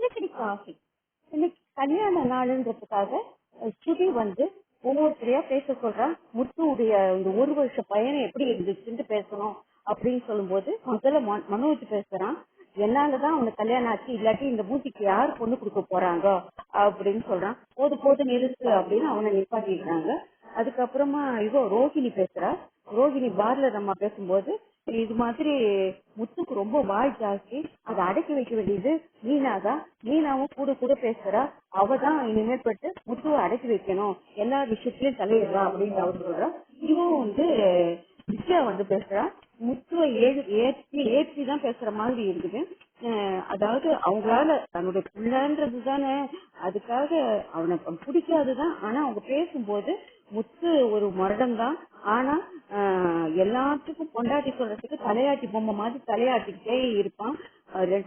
Coffee. இன்னைக்கு கல்யாண நாளுன்றதுக்காக ஸ்ருதி வந்து ஒவ்வொருத்தரையா பேச சொல்றா. முத்துவுடைய இந்த ஒரு வருஷ பயணம் எப்படி இருந்துச்சுன்னு பேசணும் அப்படின்னு சொல்லும்போது முதல்ல மனோஜ் பேசுறான். என்னாலதான் அவனுக்கு கல்யாணம் ஆச்சு, இல்லாட்டி இந்த பூத்திக்கு யார் பொண்ணு கொடுக்க போறாங்க அப்படின்னு சொல்றான். போது போது நிறுத்து அப்படின்னு அவனை நிப்பாட்டிடுறாங்க. அதுக்கப்புறமா ரோஹிணி பேசுறா. ரோஹிணி பார்ல நம்ம பேசும்போது இது மாதிரி முத்துக்கு ரொம்ப வாய் ஜாஸ்தி, அதை அடக்கி வைக்க வேண்டியது மீனாதான். மீனாவும் கூட கூட பேசுறா. அவதான் இனிமேற்பட்டு முத்துவை அடக்கி வைக்கணும், எல்லா விஷயத்திலயும் தலையிடுறா அப்படின்னு அவர் சொல்றா. இவன் வந்து வித்யா வந்து பேசுறா. முத்துவை ஏற்றி ஏற்றி தான் பேசுற மாதிரி இருக்குது. அதாவது அவங்களால தன்னுடைய பிள்ளைன்றது தானே, அதுக்காக அவனை பிடிக்காதுதான். ஆனா அவங்க பேசும்போது முத்து ஒரு முரடம் தான். ஆனா எல்லாத்துக்கும் பொண்டாட்டி சொல்றதுக்கு தலையாட்டி பொம்மை மாதிரி தலையாட்டிக்கிட்டே இருப்பான்.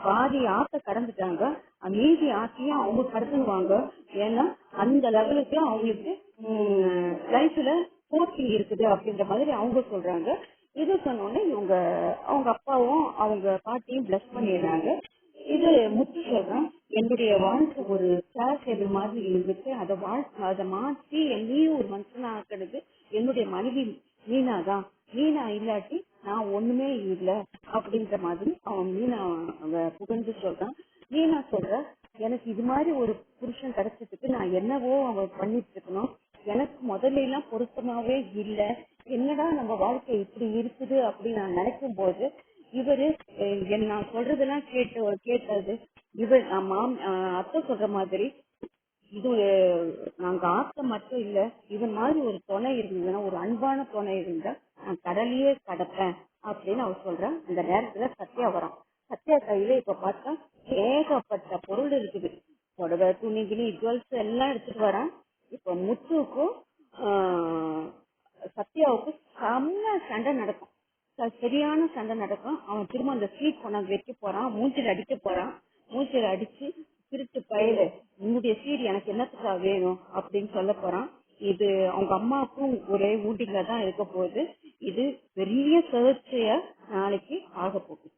பாதி ஆத்த கடந்துட்டாங்க, மீதி ஆத்தையும் அவங்க கடத்துவாங்க. ஏன்னா அந்த லெவலுக்கு அவங்களுக்கு லைஃப்ல போட்டி இருக்குது அப்படின்ற மாதிரி அவங்க சொல்றாங்க. இது சொன்னோடனே அவங்க அப்பாவும் அவங்க பாட்டியும் பிளஸ் பண்ணிடுறாங்க. இது முத்து சொல்றான், என்னுடைய வாழ்க்கை ஒரு சேர் டேபிள் மாதிரி இருந்துச்சு, அதை மாற்றி என்னையும் ஒரு மனுஷனா ஆக்கினது என்னுடைய மனைவி மீனா தான். மீனா இல்லாட்டி நான் ஒண்ணுமே இல்லை அப்படின்ற மாதிரி அவன் மீனா புகழ்ந்து சொல்றான். மீனா சொல்ற, எனக்கு இது மாதிரி ஒரு புருஷன் கிடைச்சதுக்கு நான் என்னவோ அவன் பண்ணிட்டு இருக்கணும். எனக்கு முதல்ல எல்லாம் பொருத்தமாவே இல்லை. என்னடா நம்ம வாழ்க்கை இப்படி இருக்குது அப்படின்னு நான் நினைக்கும் போது இவரு நான் சொல்றதெல்லாம் கேட்டது இவர் அத்தை சொல்ற மாதிரி இது நாங்க ஆத்த மட்டும் இல்ல, இவன் மாதிரி ஒரு துணை இருந்ததுன்னா, ஒரு அன்பான துணை இருந்தா நான் கடலையே கடப்பேன் அப்படின்னு அவர் சொல்றான். அந்த நேரத்துல சத்யா வரான். சத்யா கையில இப்ப பார்த்தா ஏகப்பட்ட பொருள் இருக்குது. புடவை, துணி கிணி, ஜுவல்ஸ் எல்லாம் எடுத்துட்டு வரான். இப்ப முத்துக்கும் சத்யாவுக்கும் செம்ம சண்டை நடக்கும். சரியான சண்டை நடக்கும். அவன் திரும்ப அந்த சீட் கொண்டாந்து வைக்க போறான், மூஞ்சில அடிக்க போறான். மூஞ்சில அடிச்சு, திருட்டு பயல உன்னுடைய சீட் எனக்கு என்னத்துக்கா வேணும் அப்படின்னு சொல்ல போறான். இது அவங்க அம்மாவுக்கும் ஒரே ஊட்டில தான் இருக்க போகுது. இது பெரிய சர்ச்சையா நாளைக்கு ஆக போகுது.